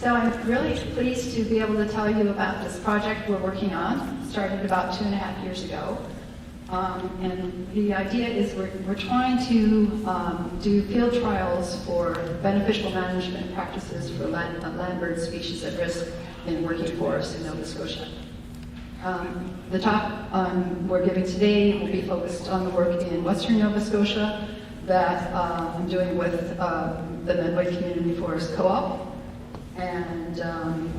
So I'm really pleased to be able to tell you about this project we're working on. It started about 2.5 years ago. And the idea is we're trying to do field trials for beneficial management practices for land bird species at risk in working forests in Nova Scotia. The talk we're giving today will be focused on the work in Western Nova Scotia that I'm doing with the Mersey Community Forest Co-op. And I'm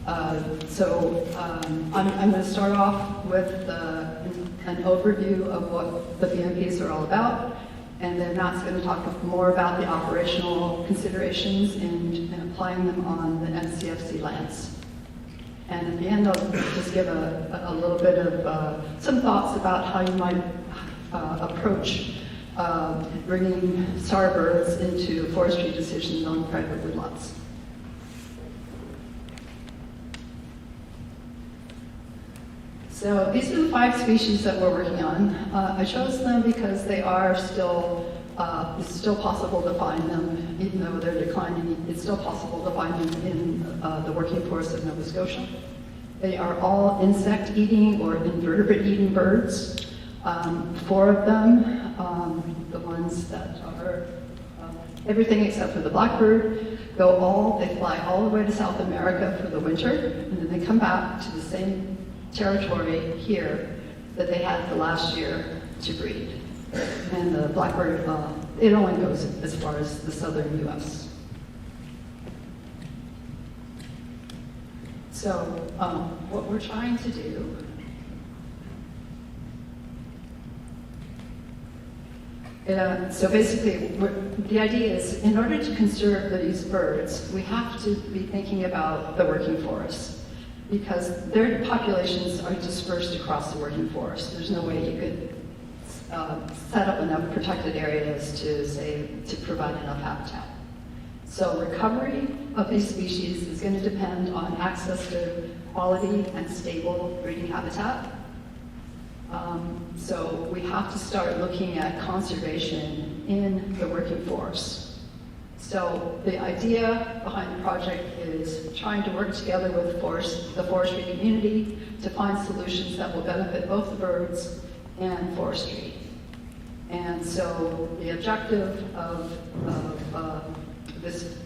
going to start off with an overview of what the BMPs are all about, and then Matt's going to talk more about the operational considerations and applying them on the NCFC lands. And at the end, I'll just give a little bit of some thoughts about how you might approach bringing starbirds into forestry decisions on private woodlots. So these are the 5 species that we're working on. I chose them because they are still, it's still possible to find them, even though they're declining, it's still possible to find them in the working forests of Nova Scotia. They are all insect-eating or invertebrate-eating birds. 4 of them, the ones that are everything except for the blackbird, they fly all the way to South America for the winter, and then they come back to the same territory here that they had the last year to breed. And the blackbird, it only goes as far as the southern U.S. So what we're trying to do so basically, the idea is, in order to conserve these birds, we have to be thinking about the working forests, because their populations are dispersed across the working forest. There's no way you could set up enough protected areas to provide enough habitat. So recovery of these species is going to depend on access to quality and stable breeding habitat. So we have to start looking at conservation in the working forests. So the idea behind the project is trying to work together with the forestry community to find solutions that will benefit both the birds and forestry. And so the objective of this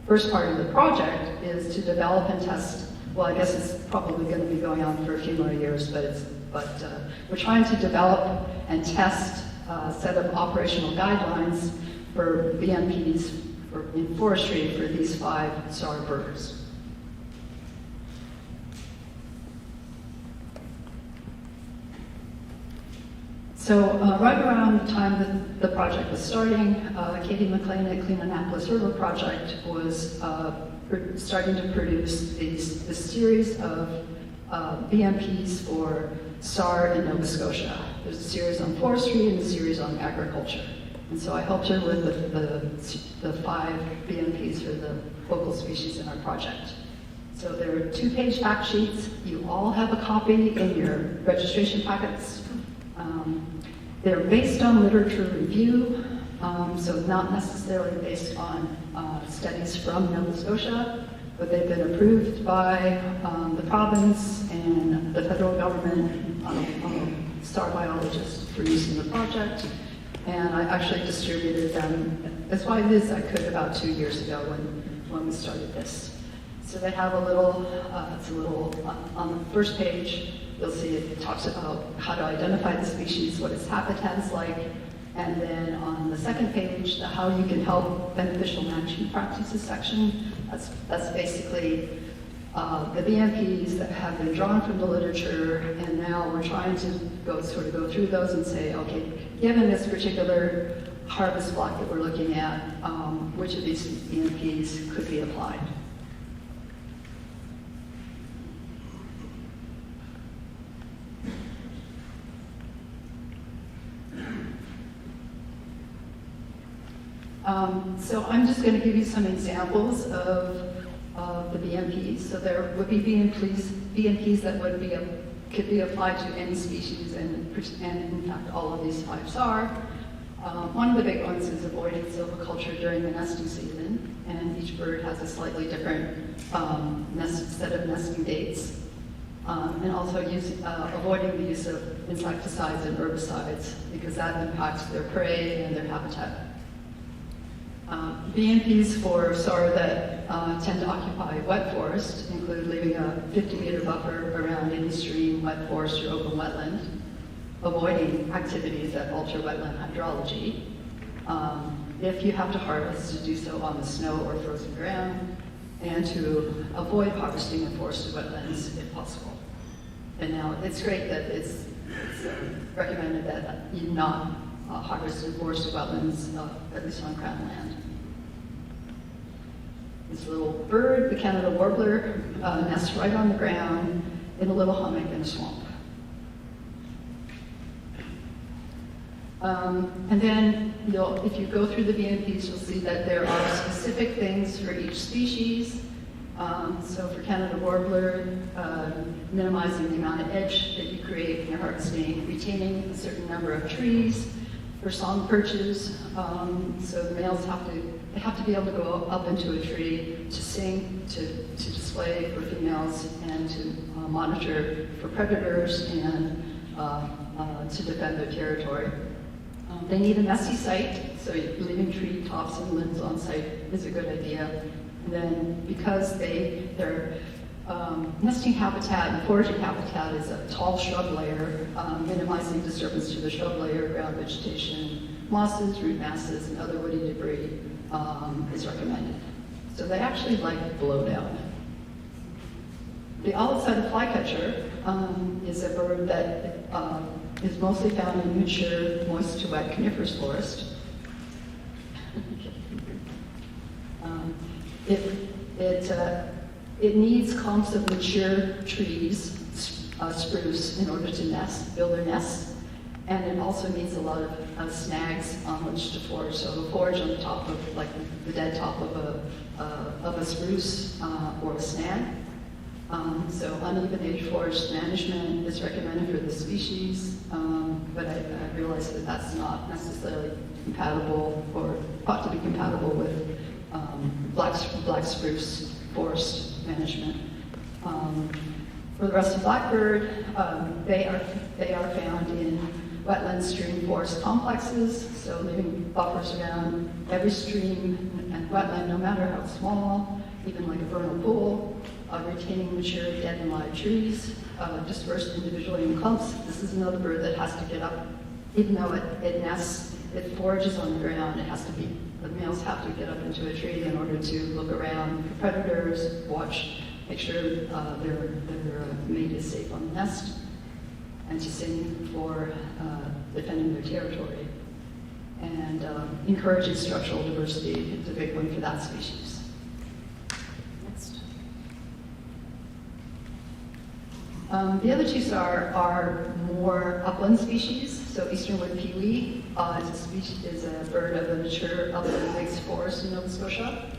first part of the project is to develop and test, well, I guess it's probably going to be going on for a few more years, but we're trying to develop and test a set of operational guidelines for BMPs in forestry for these 5 starbirds. So right around the time that the project was starting, Katie McLean at Clean Annapolis River Project was starting to produce this series of BMPs for SAR in Nova Scotia. There's a series on forestry and a series on agriculture. And so I helped her with the 5 BMPs for the local species in our project. So there are 2-page fact sheets. You all have a copy in your registration packets. They're based on literature review, so not necessarily based on studies from Nova Scotia, but they've been approved by the province and the federal government star biologists for use in the project. And I actually distributed them as wide as I could about 2 years ago when we started this. So they have a little, on the first page, you'll see it talks about how to identify the species, what its habitat is like, and then on the second page, the how you can help beneficial management practices section. That's basically the BMPs that have been drawn from the literature, and now we're trying to go through those and say, okay, given this particular harvest block that we're looking at, which of these BMPs could be applied? So I'm just going to give you some examples of the BMPs. So there would be BMPs that could be applied to any species, and in fact all of these 5 are. One of the big ones is avoiding silviculture during the nesting season, and each bird has a slightly different set of nesting dates. And also avoiding the use of insecticides and herbicides, because that impacts their prey and their habitat. BMPs for SAR that tend to occupy wet forest include leaving a 50-meter buffer around any stream, wet forest, or open wetland, avoiding activities that alter wetland hydrology. If you have to harvest, to do so on the snow or frozen ground, and to avoid harvesting in forested wetlands if possible. And now it's great that it's recommended that you not harvest in forested wetlands, at least on crown land. This little bird, the Canada Warbler, nests right on the ground in a little hummock in a swamp. And then if you go through the BMPs, you'll see that there are specific things for each species. So for Canada Warbler, minimizing the amount of edge that you create when you're harvesting, retaining a certain number of trees. For song perches, so the males have to be able to go up into a tree to sing, to display for females, and to monitor for predators and to defend their territory. They need a messy site, so leaving tree tops and limbs on site is a good idea. And then because their nesting habitat and foraging habitat is a tall shrub layer, minimizing disturbance to the shrub layer, ground vegetation, mosses, root masses, and other woody debris is recommended. So they actually like blowdown. The olive-sided flycatcher is a bird that is mostly found in mature, moist to wet coniferous forest. It needs clumps of mature trees, spruce, in order to build their nests. And it also needs a lot of snags on which to forage. So it'll forage on the top of, like the dead top of a spruce or a snag. So uneven age forage management is recommended for this species, but I realize that that's not necessarily compatible or ought to be compatible with black spruce forest management. For the rusty blackbird, they are found in wetland stream forest complexes, so leaving buffers around every stream and wetland, no matter how small, even like a vernal pool, retaining mature dead and live trees, dispersed individually in clumps. This is another bird that has to get up, even though it nests, it forages on the ground, the males have to get up into a tree in order to look around for predators, make sure their mate is safe on the nest, and to sing for defending their territory. And encouraging structural diversity is a big one for that species. Next. The other two are more upland species. So eastern wood kiwi is a bird of a mature upland mixed forest in Nova Scotia.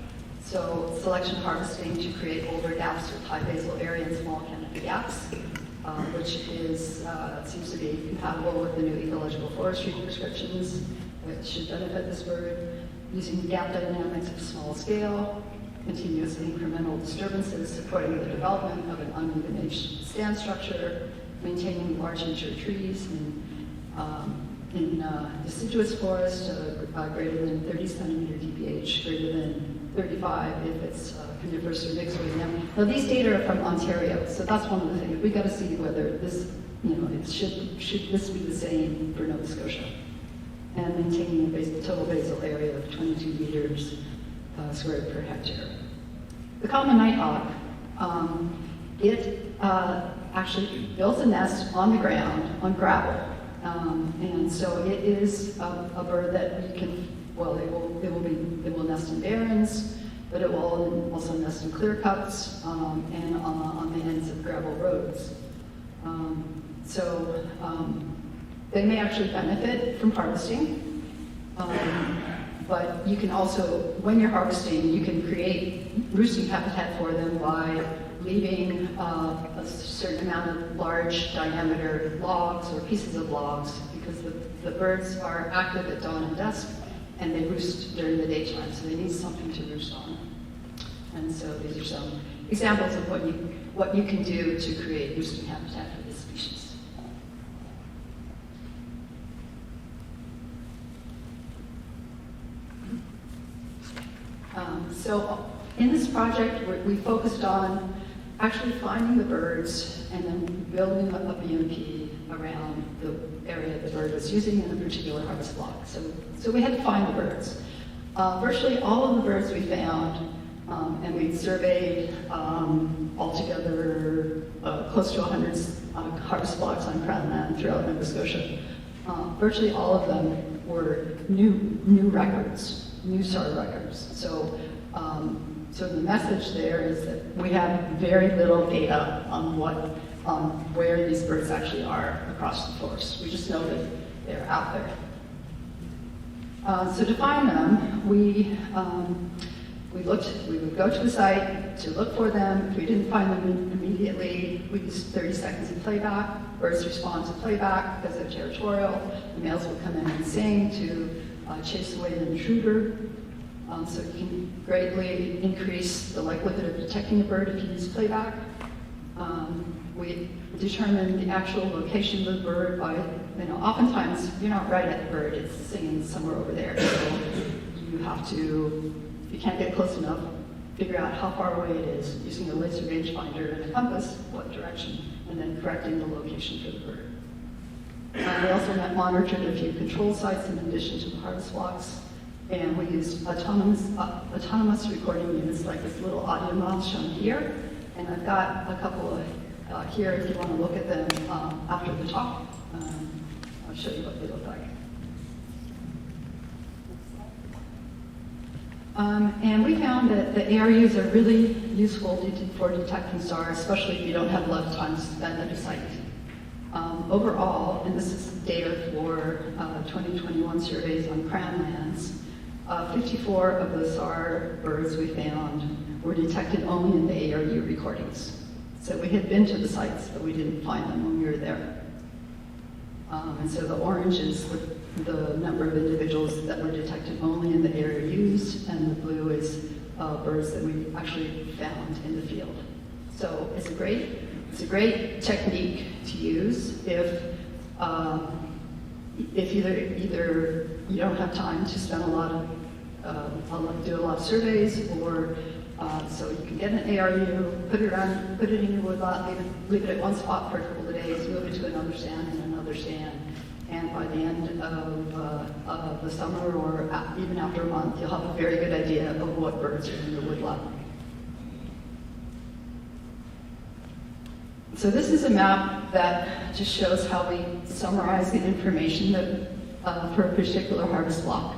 So selection harvesting to create older gaps with high basal area and small canopy gaps, which seems to be compatible with the new ecological forestry prescriptions, which should benefit this bird. Using gap dynamics of small scale, continuous incremental disturbances supporting the development of an uneven age stand structure, maintaining large mature trees in deciduous forest, greater than 30 centimeter DPH, greater than 35 if it's coniferous or mixed wood. Now these data are from Ontario, so that's one of the things. We got to see whether this, should this be the same for Nova Scotia, and maintaining a total basal area of 22 meters squared per hectare. The common nighthawk, it actually builds a nest on the ground on gravel. And so it is a bird that it will nest in barrens, but it will also nest in clear cuts and on the ends of gravel roads. They may actually benefit from harvesting, but you can also, when you're harvesting, you can create roosting habitat for them by leaving a certain amount of large diameter logs or pieces of logs, because the birds are active at dawn and dusk, and they roost during the daytime, so they need something to roost on. And so these are some examples of what you can do to create roosting habitat for this species. So in this project, we focused on actually finding the birds and then building up a BMP around the area the bird was using in a particular harvest block. So we had to find the birds. Virtually all of the birds we found, and we surveyed altogether close to 100 harvest blocks on Crown land throughout Nova Scotia. Virtually all of them were new records, new SAR records. So the message there is that we have very little data on where these birds actually are across the forest. We just know that they're out there. So to find them, we would go to the site to look for them. If we didn't find them immediately, we used 30 seconds of playback. Birds respond to playback because they're territorial. The males will come in and sing to chase away the intruder. So you can greatly increase the likelihood of detecting a bird if you use playback. We determine the actual location of the bird by, oftentimes you're not right at the bird, it's singing somewhere over there. So you have to, if you can't get close enough, figure out how far away it is using a laser rangefinder and a compass, what direction, and then correcting the location for the bird. We also monitored a few control sites in addition to the harvest blocks. And we used autonomous recording units like this little audio mouse shown here. And I've got a couple of here if you want to look at them after the talk. I'll show you what they look like. And we found that the ARUs are really useful for detecting stars, especially if you don't have a lot of time to spend at a site. Overall, and this is data for 2021 surveys on Crown lands, 54 of the SAR birds we found were detected only in the ARU recordings. So we had been to the sites, but we didn't find them when we were there. And so the orange is the number of individuals that were detected only in the ARUs, and the blue is birds that we actually found in the field. So it's a great technique to use if either you don't have time to spend do a lot of surveys, or so you can get an ARU, put it in your woodlot, leave it at one spot for a couple of days, move it to another stand and another stand, and by the end of the summer or even after a month, you'll have a very good idea of what birds are in your woodlot. So this is a map that just shows how we summarize the information that, for a particular harvest block.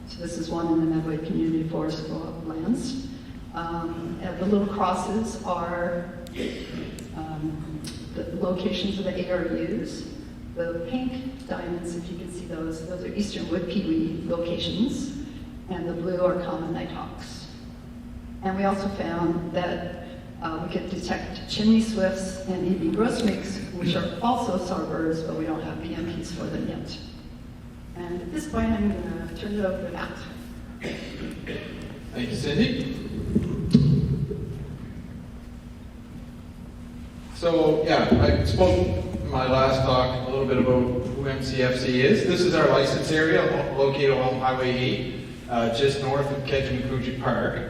So this is one in the Medway Community Forest Co-op lands. And the little crosses are the locations of the ARUs. The pink diamonds, if you can see those are eastern wood kiwi locations, and the blue are common nighthawks. And we also found that we could detect chimney swifts and even grosbeaks, which are also SAR birds, but we don't have BMPs for them yet. And at this point, I'm going to turn it over to Matt. Thank you, Cindy. So, yeah, I spoke in my last talk a little bit about who NCFC is. This is our license area located along Highway 8, just north of Kedjimikuji Park.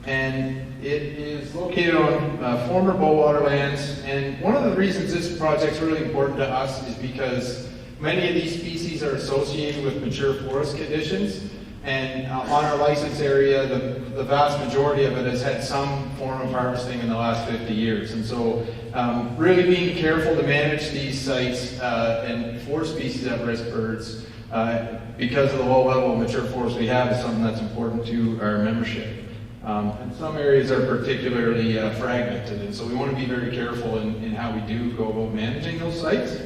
And it is located on former Bowater lands. And one of the reasons this project is really important to us is because many of these species are associated with mature forest conditions. And on our license area, the vast majority of it has had some form of harvesting in the last 50 years. And so really being careful to manage these sites and for species at-risk birds because of the low level of mature forest we have is something that's important to our membership. And some areas are particularly fragmented, and so we want to be very careful in how we do go about managing those sites.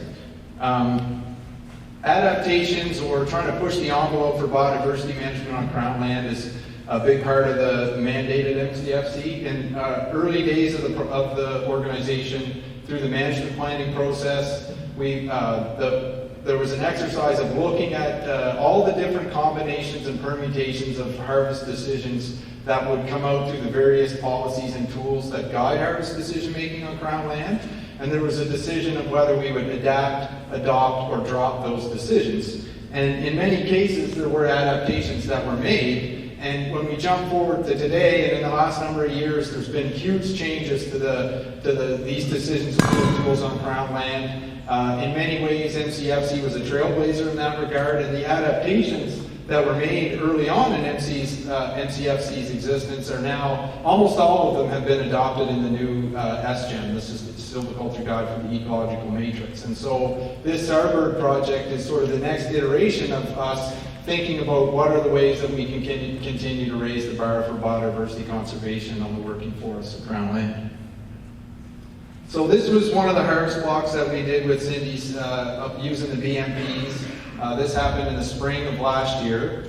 Adaptations or trying to push the envelope for biodiversity management on Crown land is a big part of the mandate at NCFC. In early days of the organization, through the management planning process, the there was an exercise of looking at all the different combinations and permutations of harvest decisions that would come out through the various policies and tools that guide harvest decision making on Crown land. And there was a decision of whether we would adapt, adopt, or drop those decisions. And in many cases, there were adaptations that were made. And when we jump forward to today, and in the last number of years, there's been huge changes to these decisions and tools on Crown land. In many ways, NCFC was a trailblazer in that regard, and the adaptations that were made early on in NCFC's existence are now, almost all of them have been adopted in the new SGEM. This is the Silviculture Guide for the Ecological Matrix. And so this Arbird project is sort of the next iteration of us thinking about what are the ways that we can continue to raise the bar for biodiversity conservation on the working forests of Crown land. So this was one of the harvest blocks that we did with Cindy's using the BMPs. This happened in the spring of last year.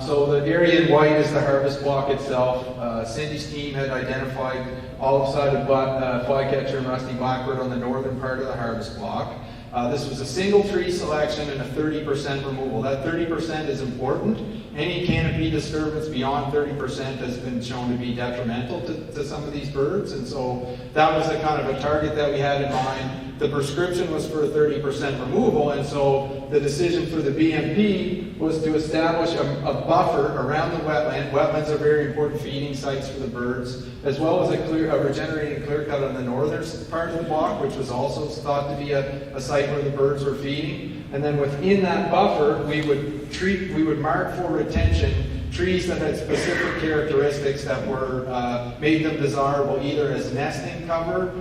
So the area in white is the harvest block itself. Cindy's team had identified olive-sided flycatcher and rusty blackbird on the northern part of the harvest block. This was a single tree selection and a 30% removal. That 30% is important. Any canopy disturbance beyond 30% has been shown to be detrimental to some of these birds, and so that was the kind of a target that we had in mind. The prescription was for a 30% removal, and so the decision for the BMP was to establish a buffer around the wetland. Wetlands are very important feeding sites for the birds, as well as a regenerating clear cut on the northern part of the block, which was also thought to be a site where the birds were feeding. And then within that buffer, we would mark for retention trees that had specific characteristics that were made them desirable either as nesting cover,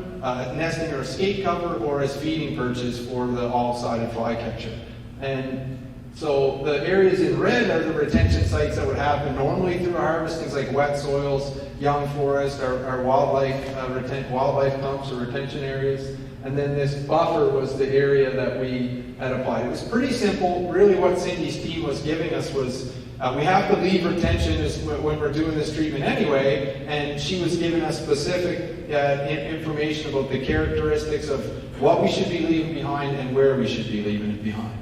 nesting or escape cover, or as feeding perches for the olive-sided flycatcher. And so the areas in red are the retention sites that would happen normally through a harvest, things like wet soils, young forest, our wildlife dumps or retention areas. And then this buffer was the area that we had applied. It was pretty simple. Really what Cindy's team was giving us was, we have to leave retention when we're doing this treatment anyway, and she was giving us specific information about the characteristics of what we should be leaving behind and where we should be leaving it behind.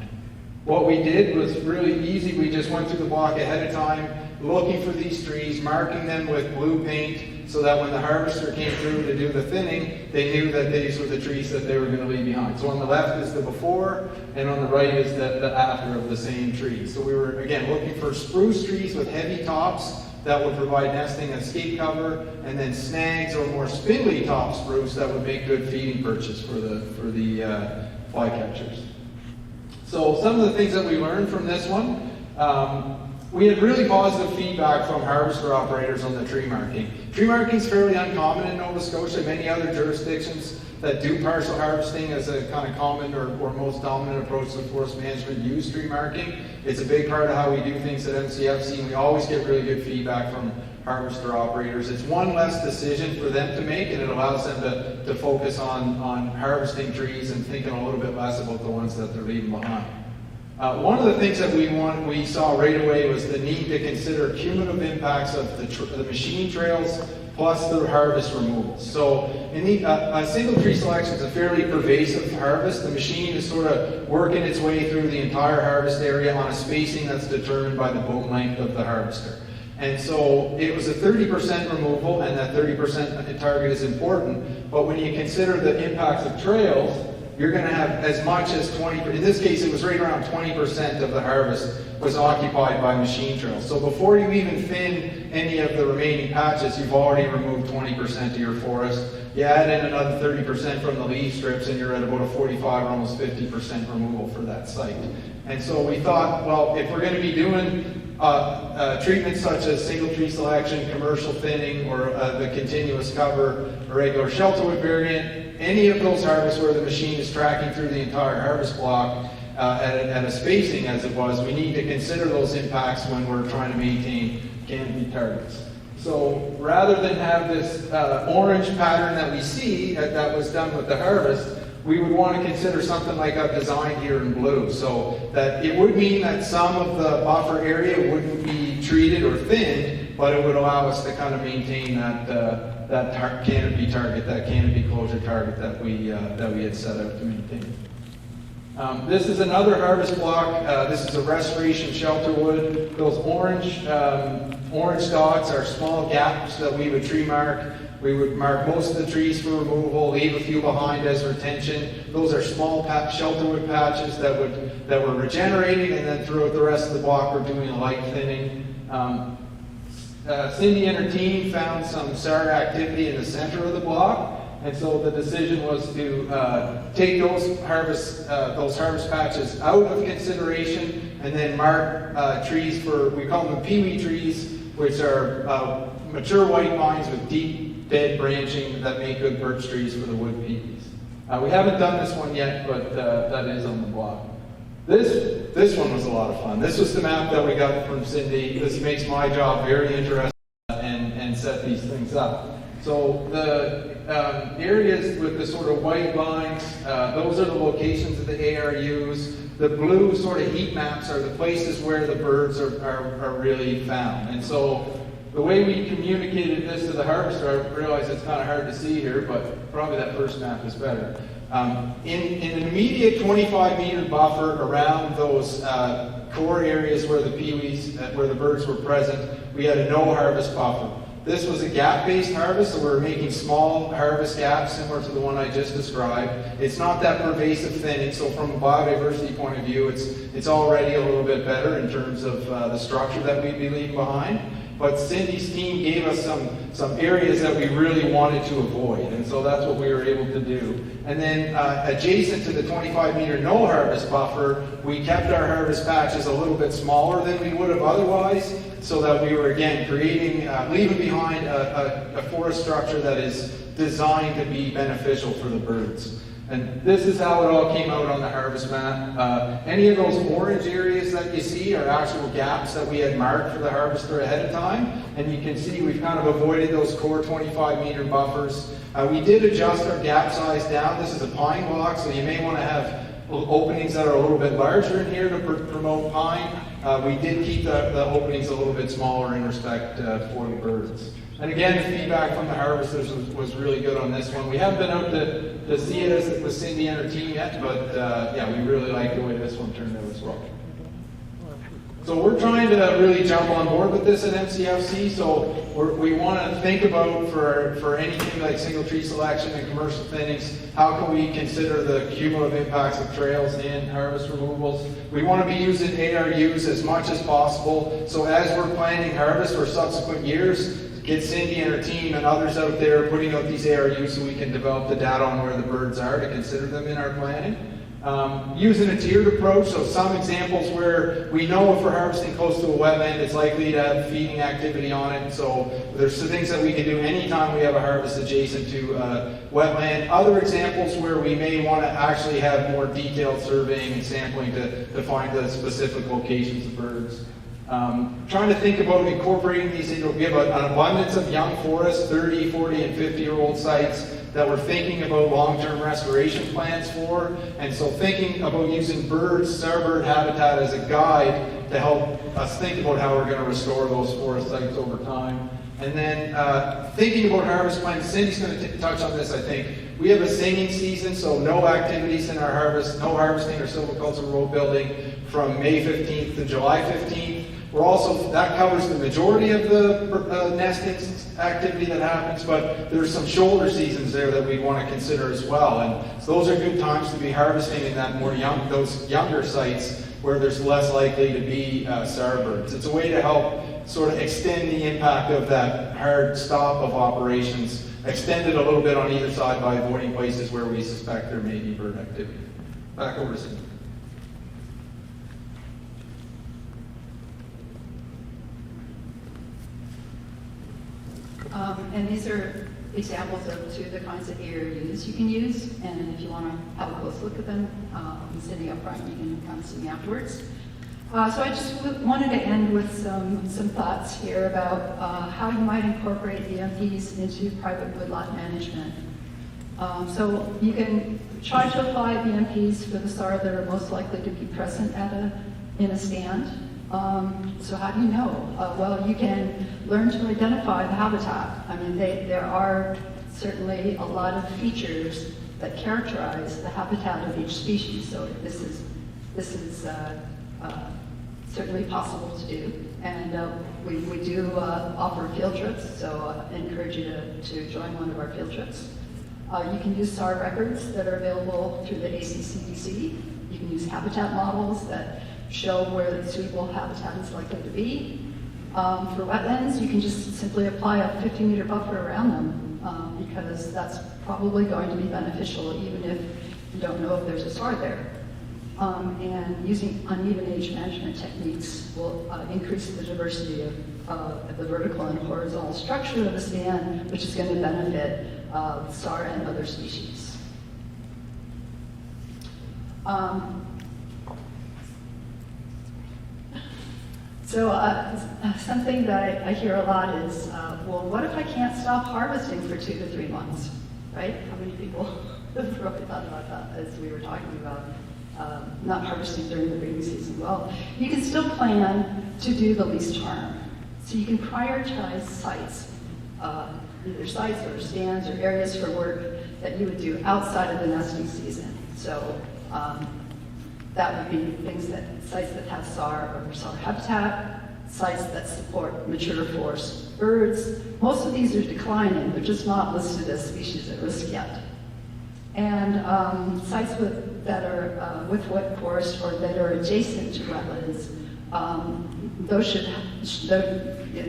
What we did was really easy. We just went through the block ahead of time, looking for these trees, marking them with blue paint, so that when the harvester came through to do the thinning, they knew that these were the trees that they were going to leave behind. So on the left is the before, and on the right is the after of the same tree. So we were, again, looking for spruce trees with heavy tops that would provide nesting and escape cover, and then snags or more spindly top spruce that would make good feeding perches for the flycatchers. So some of the things that we learned from this one, we had really positive feedback from harvester operators on the tree marking. Tree marking is fairly uncommon in Nova Scotia. Many other jurisdictions that do partial harvesting as a kind of common or most dominant approach to forest management use tree marking. It's a big part of how we do things at NCFC, and we always get really good feedback from harvester operators. It's one less decision for them to make, and it allows them to focus on harvesting trees and thinking a little bit less about the ones that they're leaving behind. One of the things that we saw right away was the need to consider cumulative impacts of the machine trails plus the harvest removals. So a single tree selection is a fairly pervasive harvest. The machine is sort of working its way through the entire harvest area on a spacing that's determined by the boom length of the harvester. And so it was a 30% removal, and that 30% target is important. But when you consider the impacts of trails, you're going to have as much as 20%, in this case it was right around 20% of the harvest was occupied by machine trails. So before you even thin any of the remaining patches, you've already removed 20% of your forest. You add in another 30% from the leaf strips, and you're at about a 45 or almost 50% removal for that site. And so we thought, well, if we're going to be doing treatments such as single tree selection, commercial thinning, or the continuous cover, or regular shelterwood variant, any of those harvests where the machine is tracking through the entire harvest block at a spacing as it was, we need to consider those impacts when we're trying to maintain canopy targets. So rather than have this orange pattern that we see that was done with the harvest, we would want to consider something like I've designed here in blue. So that it would mean that some of the buffer area wouldn't be treated or thinned, but it would allow us to kind of maintain that canopy target, that canopy closure target that we had set out to maintain. This is another harvest block. This is a restoration shelter wood. Those orange dots are small gaps that we would tree mark. We would mark most of the trees for removal, leave a few behind as retention. Those are small shelter wood patches that were regenerating, and then throughout the rest of the block we're doing a light thinning. Cindy and her team found some SAR activity in the center of the block. And so the decision was to take those harvest patches out of consideration and then mark trees for, we call them peewee trees, which are mature white pines with deep bed branching that make good birch trees for the wood peewees. We haven't done this one yet, but that is on the block. This one was a lot of fun. This was the map that we got from Cindy. This makes my job very interesting and set these things up. So the areas with the sort of white lines, those are the locations of the ARUs. The blue sort of heat maps are the places where the birds are really found. And so the way we communicated this to the harvester, I realize it's kind of hard to see here, but probably that first map is better. In an immediate 25-meter buffer around those core areas where the peewees, where the birds were present, we had a no harvest buffer. This was a gap-based harvest, so we were making small harvest gaps similar to the one I just described. It's not that pervasive thinning, so from a biodiversity point of view, it's already a little bit better in terms of the structure that we'd be leaving behind. But Cindy's team gave us some areas that we really wanted to avoid, and so that's what we were able to do. And then adjacent to the 25-meter no harvest buffer, we kept our harvest patches a little bit smaller than we would have otherwise, so that we were again leaving behind a forest structure that is designed to be beneficial for the birds. And this is how it all came out on the harvest map. Any of those orange areas that you see are actual gaps that we had marked for the harvester ahead of time. And you can see we've kind of avoided those core 25-meter buffers. We did adjust our gap size down. This is a pine block, so you may want to have openings that are a little bit larger in here to promote pine. We did keep the openings a little bit smaller in respect for the birds. And again, the feedback from the harvesters was really good on this one. We haven't been out to see it with Cindy and her team yet, but yeah, we really like the way this one turned out as well. So we're trying to really jump on board with this at NCFC. So we want to think about for anything like single tree selection and commercial thinnings, how can we consider the cumulative impacts of trails and harvest removals? We want to be using ARUs as much as possible. So as we're planning harvest for subsequent years, get Cindy and her team and others out there putting out these ARUs so we can develop the data on where the birds are to consider them in our planning. Using a tiered approach, so some examples where we know if we're harvesting close to a wetland, it's likely to have feeding activity on it. So there's some things that we can do anytime we have a harvest adjacent to wetland. Other examples where we may want to actually have more detailed surveying and sampling to find the specific locations of birds. Trying to think about incorporating these into, we have an abundance of young forests, 30, 40, and 50-year-old sites that we're thinking about long-term restoration plans for. And so thinking about using starbird habitat as a guide to help us think about how we're going to restore those forest sites over time. And then thinking about harvest plans, Cindy's going to touch on this, I think. We have a singing season, so no activities in our harvest, no harvesting or silviculture road building from May 15th to July 15th. That covers the majority of the nesting activity that happens, but there's some shoulder seasons there that we want to consider as well. And so those are good times to be harvesting in those younger sites where there's less likely to be starbirds. It's a way to help sort of extend the impact of that hard stop of operations, extend it a little bit on either side by avoiding places where we suspect there may be bird activity. Back over to Cindy. And these are examples of two of the kinds of ARUs you can use. And if you want to have a close look at them, I'm sitting up front, you can come see me afterwards. So I just wanted to end with some thoughts here about how you might incorporate BMPs into private woodlot management. So you can try to apply BMPs for the SAR that are most likely to be present in a stand. So how do you know? Well, you can learn to identify the habitat. I mean, there are certainly a lot of features that characterize the habitat of each species. So this is certainly possible to do. And we do offer field trips, so I encourage you to join one of our field trips. You can use SAR records that are available through the ACCDC. You can use habitat models that show where the suitable habitat is likely to be. For wetlands, you can just simply apply a 50-meter buffer around them because that's probably going to be beneficial even if you don't know if there's a SAR there. And using uneven age management techniques will increase the diversity of the vertical and horizontal structure of the stand, which is going to benefit SAR and other species. Something that I hear a lot is, well, what if I can't stop harvesting for 2 to 3 months, right? How many people have probably thought about that as we were talking about not harvesting during the breeding season? Well, you can still plan to do the least harm. So you can prioritize sites, either sites or stands or areas for work that you would do outside of the nesting season. So that would be sites that have SAR or SAR habitat, sites that support mature forest birds. Most of these are declining, they're just not listed as species at risk yet. And sites that are with wet forest or that are adjacent to wetlands,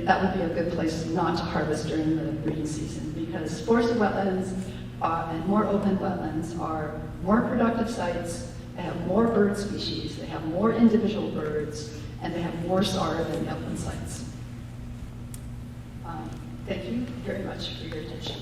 that would be a good place not to harvest during the breeding season, because forested wetlands and more open wetlands are more productive sites. They have more bird species, they have more individual birds, and they have more SAR than upland sites. Thank you very much for your attention.